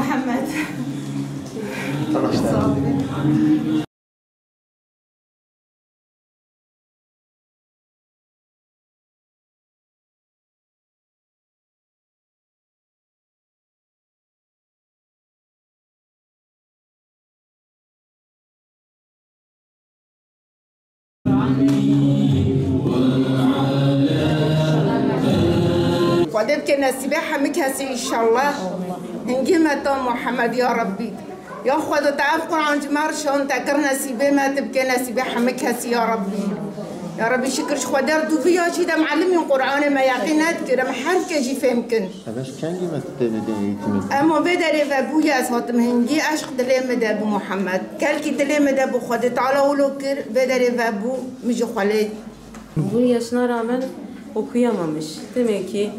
محمد وادب كنا سباحة مكاسي إن شاء الله هنجي متى محمد يا ربي يا خدا تعرف قرآن جمار شون تكرنا سباحة ما تبكينا سباحة مكاسي يا ربي يا ربي شكرش خدا دوبيا شي ده معلمين قرآن ما يقينات كده محل كجي فهمكن باش كان جي متى اما بدري ابويا صوتم هنجي عشق دليم ده ابو محمد كلكي دليم ده ابو خدا تعالى ولوكر بدري ابو مجي خالد Bu yaşına rağmen okuyamamış. Demek ki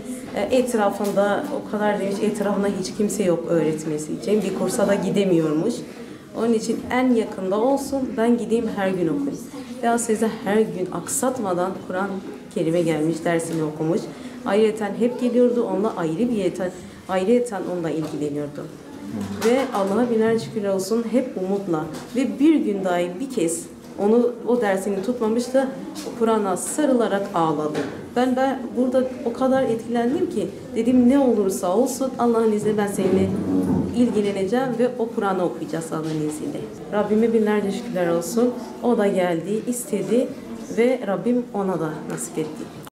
etrafında o kadar demiş, etrafında hiç kimse yok öğretmesi için. Bir kursa da gidemiyormuş. Onun için en yakında olsun, ben gideyim her gün okuyayım. Ya size her gün aksatmadan Kur'an kelime gelmiş, dersini okumuş. Ayrıca hep geliyordu, onunla ayrıca onunla ilgileniyordu. Ve Allah'a binlerce şükürler olsun, hep umutla ve bir gün dahi bir kez o dersini tutmamıştı, Kur'an'a sarılarak ağladı. Ben burada o kadar etkilendim ki dedim ne olursa olsun Allah'ın izniyle ben seninle ilgileneceğim ve o Kur'an'ı okuyacağız Allah'ın izniyle. Rabbime binlerce şükürler olsun. O da geldi, istedi ve Rabbim ona da nasip etti.